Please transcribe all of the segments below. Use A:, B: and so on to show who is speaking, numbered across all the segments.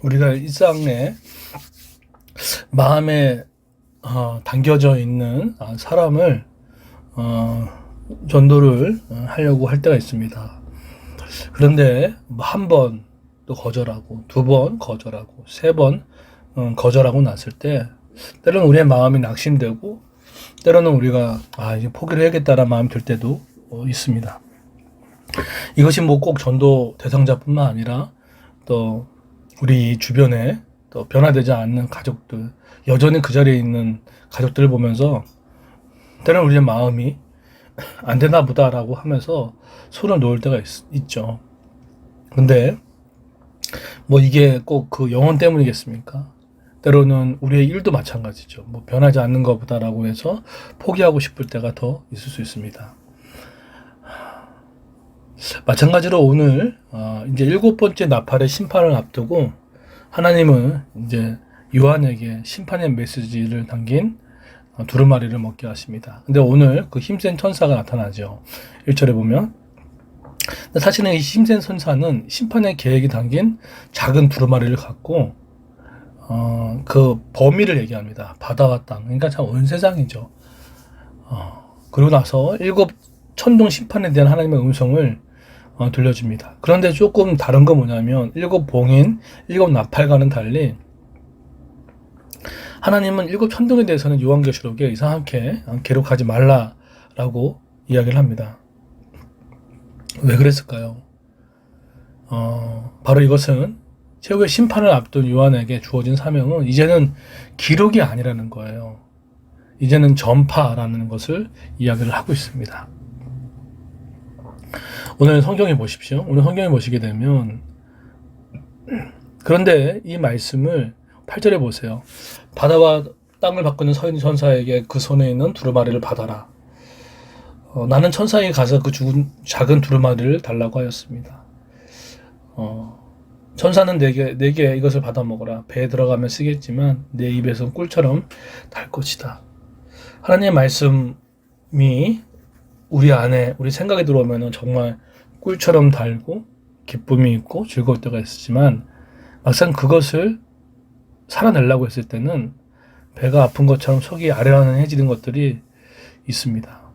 A: 우리가 일상에 마음에 담겨져 있는 사람을 전도를 하려고 할 때가 있습니다. 그런데 한 번 또 거절하고, 두 번 거절하고, 세 번 거절하고 났을 때 때로는 우리의 마음이 낙심되고, 때로는 우리가 이제 포기를 해야겠다라는 마음이 들 때도 있습니다. 이것이 뭐 꼭 전도 대상자뿐만 아니라 또 우리 주변에 또 변화되지 않는 가족들, 여전히 그 자리에 있는 가족들을 보면서 때로는 우리의 마음이 안 되나 보다라고 하면서 손을 놓을 때가 있죠. 근데 뭐 이게 꼭 그 영혼 때문이겠습니까? 때로는 우리의 일도 마찬가지죠. 뭐 변하지 않는 것보다라고 해서 포기하고 싶을 때가 더 있을 수 있습니다. 마찬가지로 오늘 이제 7번째 나팔의 심판을 앞두고 하나님은 이제 요한에게 심판의 메시지를 담긴 두루마리를 먹게 하십니다. 근데 오늘 그 힘센 천사가 나타나죠. 1절에 보면. 사실은 이 힘센 천사는 심판의 계획이 담긴 작은 두루마리를 갖고 그 범위를 얘기합니다. 바다와 땅. 그러니까 참 온 세상이죠. 그러고 나서 7 천둥 심판에 대한 하나님의 음성을 들려줍니다. 그런데 조금 다른 건 뭐냐면 7 봉인, 7 나팔과는 달리 하나님은 7 천둥에 대해서는 요한계시록에 이상하게 기록하지 말라라고 이야기를 합니다. 왜 그랬을까요? 바로 이것은 최후의 심판을 앞둔 요한에게 주어진 사명은 이제는 기록이 아니라는 거예요. 이제는 전파라는 것을 이야기를 하고 있습니다. 오늘 성경에 보십시오. 오늘 성경에 보시게 되면 그런데 이 말씀을 8절에 보세요. 바다와 땅을 바꾸는 서인 천사에게 그 손에 있는 두루마리를 받아라. 나는 천사에게 가서 그 작은 두루마리를 달라고 하였습니다. 천사는 내게 이것을 받아 먹어라. 배에 들어가면 쓰겠지만 내 입에선 꿀처럼 달 것이다. 하나님의 말씀이 우리 안에 우리 생각에 들어오면 정말 꿀처럼 달고 기쁨이 있고 즐거울 때가 있지만 막상 그것을 살아내려고 했을 때는 배가 아픈 것처럼 속이 아련해지는 것들이 있습니다.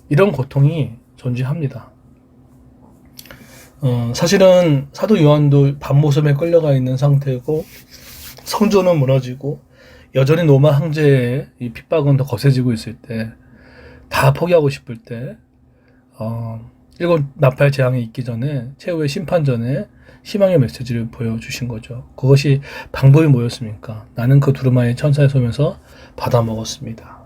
A: 이런 고통이 존재합니다. 사실은 사도 요한도 밤모섬에 끌려가 있는 상태고 성전은 무너지고 여전히 로마 황제의 이 핍박은 더 거세지고 있을 때 다 포기하고 싶을 때 7 나팔 재앙이 있기 전에 최후의 심판 전에 희망의 메시지를 보여주신 거죠. 그것이 방법이 뭐였습니까? 나는 그 두루마리 천사의 손에서 받아 먹었습니다.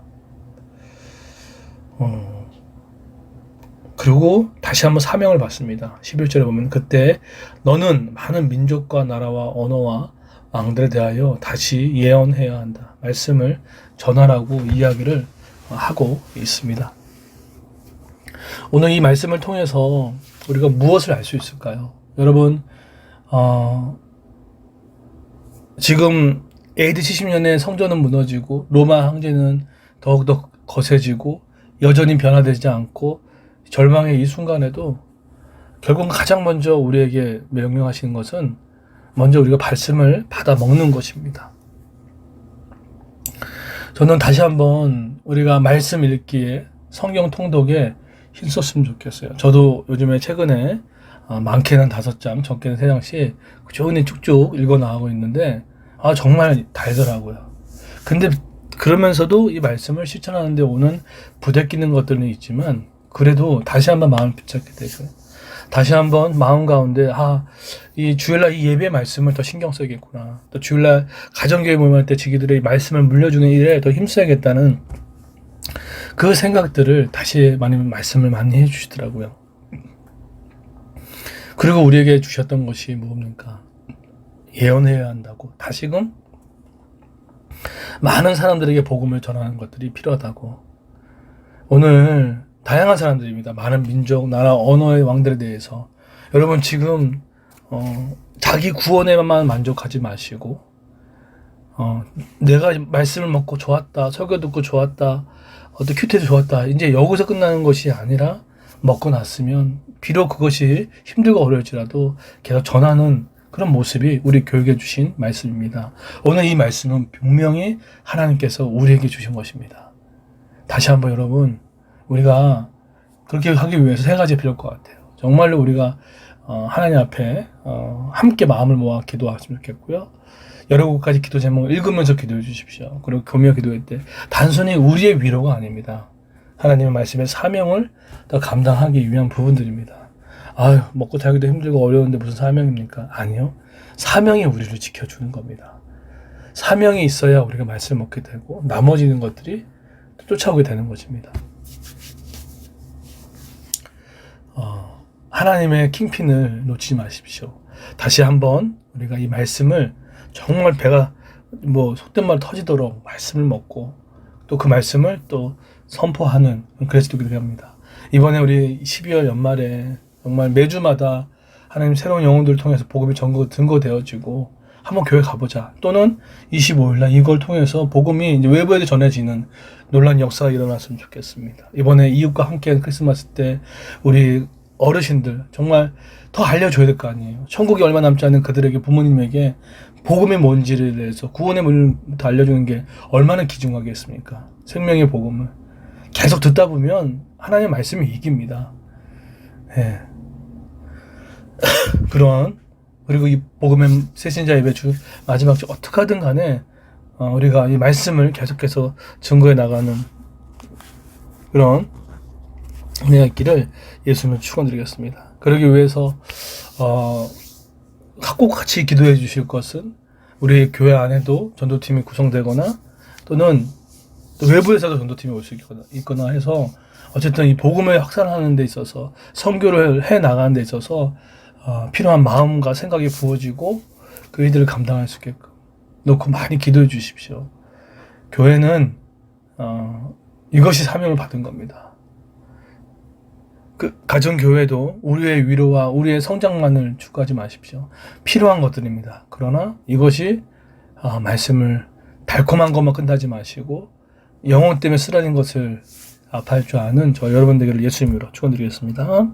A: 그리고 다시 한번 사명을 받습니다. 11절에 보면 그때 너는 많은 민족과 나라와 언어와 왕들에 대하여 다시 예언해야 한다. 말씀을 전하라고 이야기를 하고 있습니다. 오늘 이 말씀을 통해서 우리가 무엇을 알 수 있을까요? 여러분 지금 AD 70년에 성전은 무너지고 로마 황제는 더욱더 거세지고 여전히 변화되지 않고 절망의 이 순간에도 결국 가장 먼저 우리에게 명령하시는 것은 먼저 우리가 말씀을 받아 먹는 것입니다. 저는 다시 한번 우리가 말씀 읽기에 성경 통독에 힘썼으면 좋겠어요. 저도 요즘에 최근에 많게는 5장, 적게는 3장씩 꾸준히 쭉쭉 읽어 나가고 있는데 정말 달더라고요. 근데 그러면서도 이 말씀을 실천하는 데 오는 부대끼는 것들은 있지만 그래도 다시 한번 마음을 붙잡게 되고요. 다시 한번 마음 가운데 이 주일날 이 예배 말씀을 더 신경 써야겠구나. 또 주일날 가정교회 모임할 때 지기들의 말씀을 물려주는 일에 더 힘써야겠다는 그 생각들을 다시 많이 말씀을 많이 해주시더라고요. 그리고 우리에게 주셨던 것이 뭡니까? 예언해야 한다고. 다시금 많은 사람들에게 복음을 전하는 것들이 필요하다고. 오늘 다양한 사람들입니다. 많은 민족, 나라, 언어의 왕들에 대해서 여러분 지금 자기 구원에만 만족하지 마시고 내가 말씀을 먹고 좋았다, 설교 듣고 좋았다, 어떤 큐티도 좋았다, 이제 여기서 끝나는 것이 아니라 먹고 났으면 비록 그것이 힘들고 어려울지라도 계속 전하는 그런 모습이 우리 교육에 주신 말씀입니다. 오늘 이 말씀은 분명히 하나님께서 우리에게 주신 것입니다. 다시 한번 여러분, 우리가 그렇게 하기 위해서 세 가지 필요할 것 같아요. 정말로 우리가 하나님 앞에 함께 마음을 모아 기도하시면 좋겠고요. 여러 곳까지 기도 제목을 읽으면서 기도해 주십시오. 그리고 교묘 기도할 때 단순히 우리의 위로가 아닙니다. 하나님의 말씀의 사명을 더 감당하기 위한 부분들입니다. 아유, 먹고 살기도 힘들고 어려운데 무슨 사명입니까? 아니요. 사명이 우리를 지켜주는 겁니다. 사명이 있어야 우리가 말씀을 먹게 되고 나머지는 것들이 쫓아오게 되는 것입니다. 하나님의 킹핀을 놓치지 마십시오. 다시 한번 우리가 이 말씀을 정말 배가 속된 말 터지도록 말씀을 먹고 또 그 말씀을 또 선포하는 그래서 기도합니다. 이번에 우리 12월 연말에 정말 매주마다 하나님 새로운 영혼들을 통해서 복음이 증거되어지고 한번 교회 가보자. 또는 25일날 이걸 통해서 복음이 이제 외부에도 전해지는 놀라운 역사가 일어났으면 좋겠습니다. 이번에 이웃과 함께한 크리스마스 때 우리 어르신들 정말 더 알려줘야 될 거 아니에요. 천국이 얼마 남지 않은 그들에게 부모님에게 복음이 뭔지를 대해서 구원의 문을 더 알려주는 게 얼마나 귀중하겠습니까? 생명의 복음을 계속 듣다 보면 하나님의 말씀이 이깁니다. 예. 그리고 이 복음의 새신자 예배 주 마지막 주 어떻게 하든 간에 우리가 이 말씀을 계속해서 증거해 나가는 그런 은혜가 있기를 예수님을 축원드리겠습니다. 그러기 위해서 꼭 같이 기도해 주실 것은 우리 교회 안에도 전도팀이 구성되거나 또는 또 외부에서도 전도팀이 올 수 있거나 해서 어쨌든 이 복음을 확산하는 데 있어서 선교를 해 나가는 데 있어서 필요한 마음과 생각이 부어지고 그 일들을 감당할 수 있게끔 놓고 많이 기도해 주십시오. 교회는 이것이 사명을 받은 겁니다. 그 가정교회도 우리의 위로와 우리의 성장만을 추구하지 마십시오. 필요한 것들입니다. 그러나 이것이 말씀을 달콤한 것만 끝나지 마시고 영혼 때문에 쓰라린 것을 아파할 줄 아는 저 여러분 되기를 예수 이름으로 축원드리겠습니다.